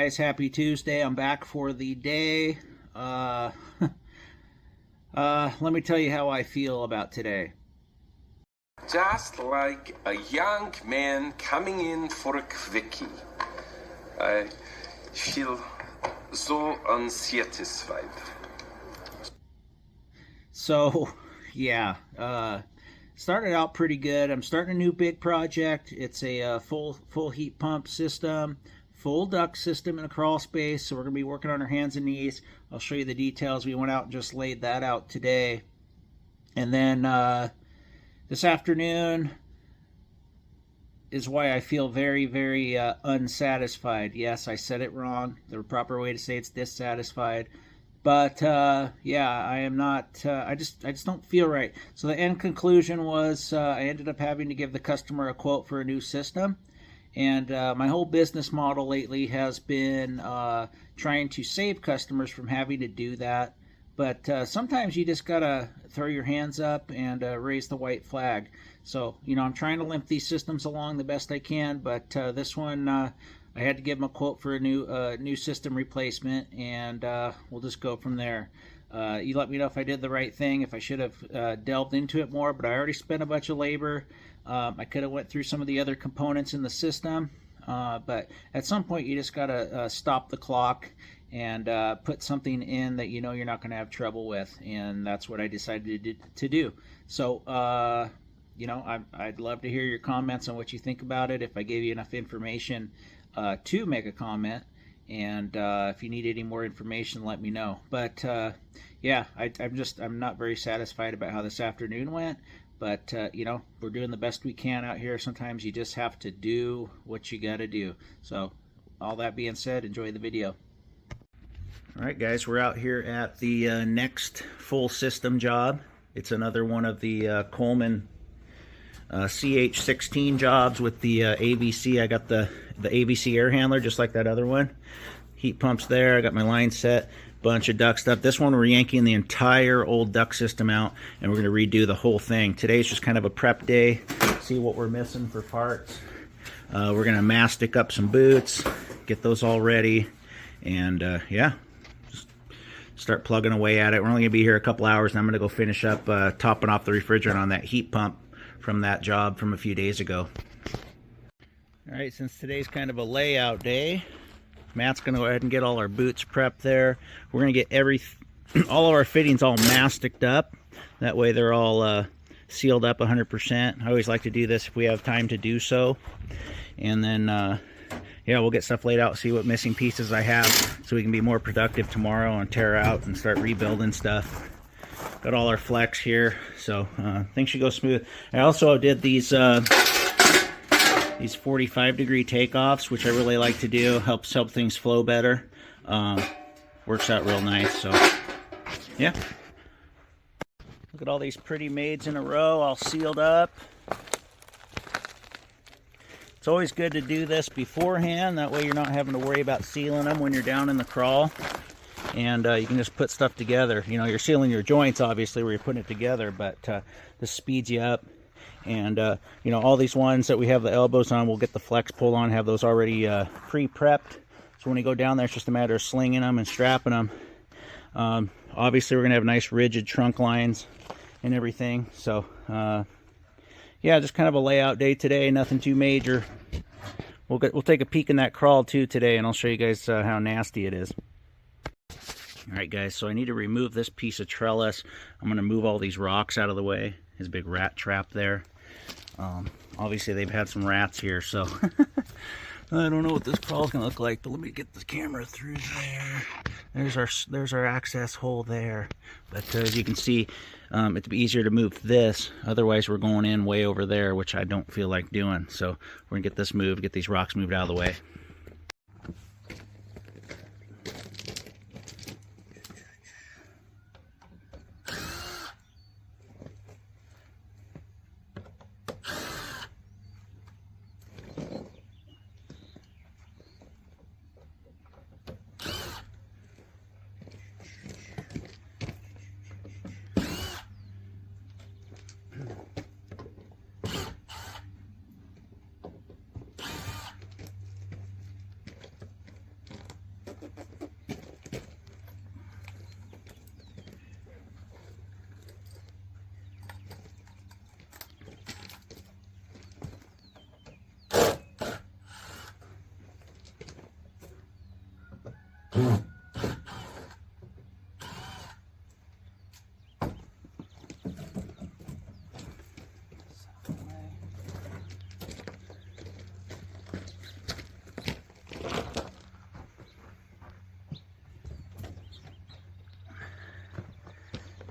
guys, happy Tuesday. I'm back for the day. Let me tell you how I feel about today. Just like a young man coming in for a quickie. I feel so unsatisfied. So, yeah, started out pretty good. I'm starting a new big project. It's a full heat pump system, full duct system in a crawl space. So we're going to be working on our hands and knees. I'll show you the details. We went out and just laid that out today. And then this afternoon is why I feel very, very unsatisfied. Yes, I said it wrong. The proper way to say it's dissatisfied. But yeah, I am not. I just don't feel right. So the end conclusion was I ended up having to give the customer a quote for a new system. And my whole business model lately has been trying to save customers from having to do that. But sometimes you just gotta throw your hands up and raise the white flag. So, you know, I'm trying to limp these systems along the best I can, but this one I had to give them a quote for a new system replacement, and we'll just go from there. You let me know if I did the right thing, if I should have delved into it more, but I already spent a bunch of labor. I could have went through some of the other components in the system, but at some point you just gotta stop the clock and put something in that you know you're not going to have trouble with, and that's what I decided to do. So you know, I'd love to hear your comments on what you think about it, if I gave you enough information to make a comment, and if you need any more information, let me know. But yeah, I'm not very satisfied about how this afternoon went, but you know, we're doing the best we can out here. Sometimes you just have to do what you got to do. So all that being said, enjoy the video. Alright guys, we're out here at the next full system job. It's another one of the Coleman CH16 jobs with the AVC. I got the AVC air handler just like that other one. Heat pumps there. I got my line set. Bunch of duct stuff. This one we're yanking the entire old duct system out and we're going to redo the whole thing. Today's just kind of a prep day. See what we're missing for parts. We're going to mastic up some boots. Get those all ready. And yeah. Start plugging away at it. We're only going to be here a couple hours, and I'm going to go finish up topping off the refrigerant on that heat pump from that job from a few days ago. Alright, since today's kind of a layout day, Matt's going to go ahead and get all our boots prepped there. We're going to get all of our fittings all masticed up. That way they're all sealed up 100%. I always like to do this if we have time to do so. And then yeah, we'll get stuff laid out, see what missing pieces I have, so we can be more productive tomorrow and tear out and start rebuilding stuff. Got all our flex here, so things should go smooth. I also did these 45-degree takeoffs, which I really like to do. Help things flow better. Works out real nice. So yeah, look at all these pretty maids in a row, all sealed up. It's always good to do this beforehand, that way you're not having to worry about sealing them when you're down in the crawl, and you can just put stuff together. You know, you're sealing your joints obviously where you're putting it together, but this speeds you up. And you know, all these ones that we have the elbows on, we'll get the flex pull on, have those already pre-prepped, so when you go down there it's just a matter of slinging them and strapping them. Obviously we're gonna have nice rigid trunk lines and everything, so yeah, just kind of a layout day today, nothing too major. We'll take a peek in that crawl too today, and I'll show you guys how nasty it is. Alright guys, so I need to remove this piece of trellis. I'm going to move all these rocks out of the way. There's a big rat trap there. Obviously they've had some rats here, so I don't know what this crawl's going to look like, but let me get the camera through there. There's our access hole there. But as you can see, it'd be easier to move this. Otherwise, we're going in way over there, which I don't feel like doing. So we're going to get this moved, get these rocks moved out of the way.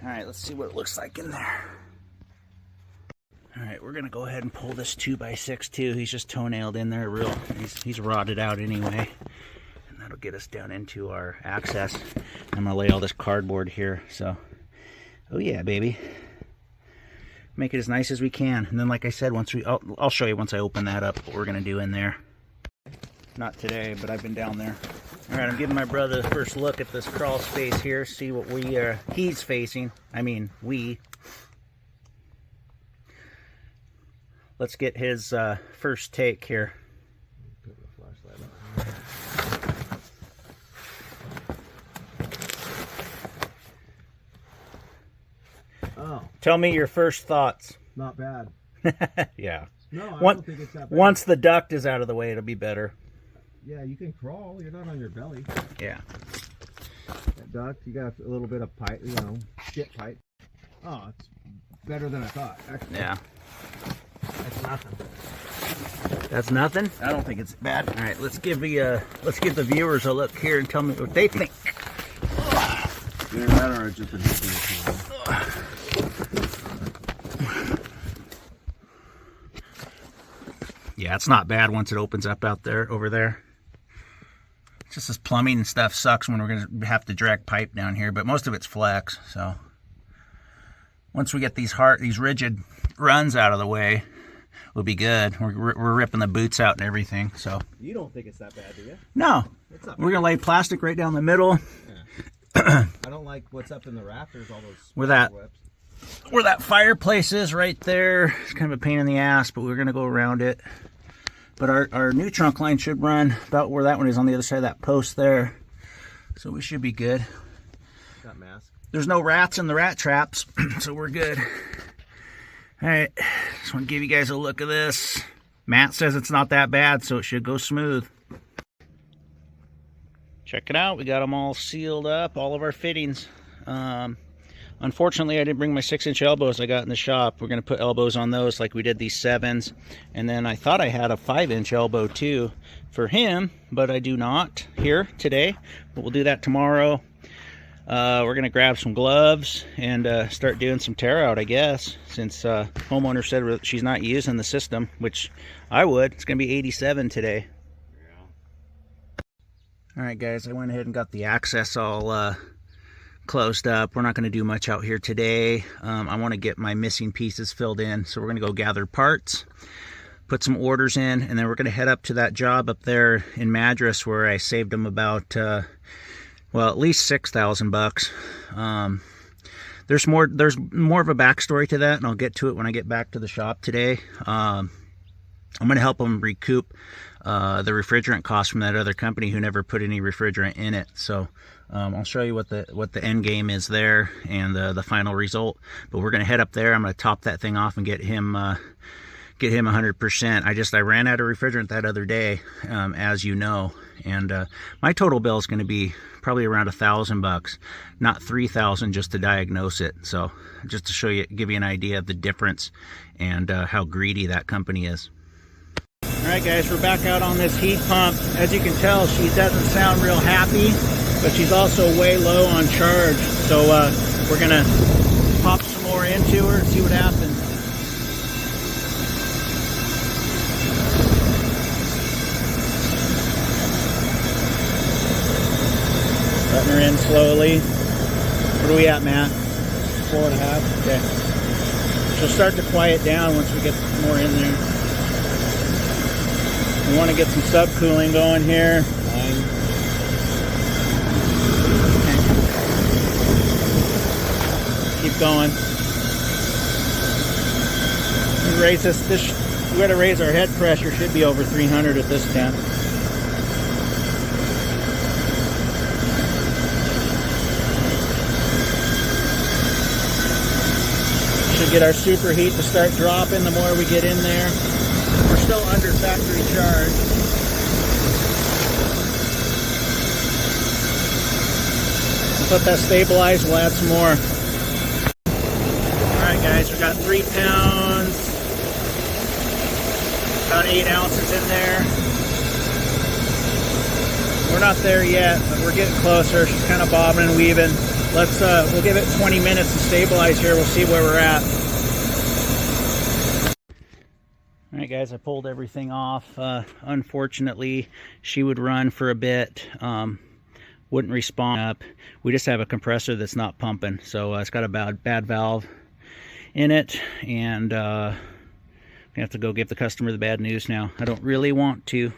All right, let's see what it looks like in there. All right, we're gonna go ahead and pull this 2x6 too. He's just toenailed in there real, he's rotted out anyway. And that'll get us down into our access. I'm gonna lay all this cardboard here, so. Oh yeah, baby. Make it as nice as we can. And then like I said, I'll show you once I open that up what we're gonna do in there. Not today, but I've been down there. All right, I'm giving my brother the first look at this crawl space here, see what he's facing. I mean, Let's get his first take here. Oh. Tell me your first thoughts. Not bad. Yeah. No, I don't think it's that bad. Once the duct is out of the way, it'll be better. Yeah, you can crawl. You're not on your belly. Yeah. That duct, you got a little bit of pipe, shit pipe. Oh, it's better than I thought, actually. Yeah. That's nothing. That's nothing? I don't think it's bad. All right, let's give the viewers a look here and tell me what they think. Either that or it's just been hitting it. Yeah, it's not bad once it opens up out there, over there. It's just this plumbing and stuff sucks when we're gonna have to drag pipe down here, but most of it's flex, so. Once we get these rigid runs out of the way, we'll be good. We're ripping the boots out and everything, so. You don't think it's that bad, do you? No. We're gonna lay plastic right down the middle. Yeah. I don't like what's up in the rafters, all those where that fireplace is right there. It's kind of a pain in the ass, but we're gonna go around it. But our new trunk line should run about where that one is on the other side of that post there. So we should be good. Got mask. There's no rats in the rat traps, so we're good. All right, just want to give you guys a look at this. Matt says it's not that bad, so it should go smooth. Check it out, we got them all sealed up, all of our fittings. Unfortunately, I didn't bring my 6-inch elbows I got in the shop. We're going to put elbows on those like we did these 7s. And then I thought I had a 5-inch elbow too for him, but I do not here today. But we'll do that tomorrow. We're going to grab some gloves and start doing some tear out, I guess, since homeowner said she's not using the system, which I would. It's going to be 87 today. Yeah. All right, guys, I went ahead and got the access all closed up. We're not going to do much out here today. I want to get my missing pieces filled in, so we're going to go gather parts, put some orders in, and then we're going to head up to that job up there in Madras where I saved them about well, at least $6,000. There's more of a backstory to that, and I'll get to it when I get back to the shop today. I'm going to help them recoup the refrigerant costs from that other company who never put any refrigerant in it. So I'll show you what the end game is there and the final result. But we're going to head up there. I'm going to top that thing off and get him 100%. I ran out of refrigerant that other day, as you know, and my total bill is going to be probably around $1,000, not $3,000 just to diagnose it. So just to give you an idea of the difference and how greedy that company is. All right, guys, we're back out on this heat pump. As you can tell, she doesn't sound real happy, but she's also way low on charge. So we're gonna pop some more into her and see what happens. Letting her in slowly. What are we at, Matt? 4.5. Okay. She'll start to quiet down once we get more in there. We want to get some subcooling going here. Okay. Keep going. We raise this. We got to raise our head pressure. Should be over 300 at this temp. Should get our superheat to start dropping the more we get in there. We're still under factory charge. We'll let that stabilize, we'll add some more. Alright guys, we got 3 pounds, about 8 ounces in there. We're not there yet, but we're getting closer. She's kind of bobbing and weaving. let's we'll give it 20 minutes to stabilize here. We'll see where we're at. All right, guys, I pulled everything off. Unfortunately, she would run for a bit, wouldn't respond up. We just have a compressor that's not pumping, so it's got a bad valve in it, and we have to go give the customer the bad news now. I don't really want to.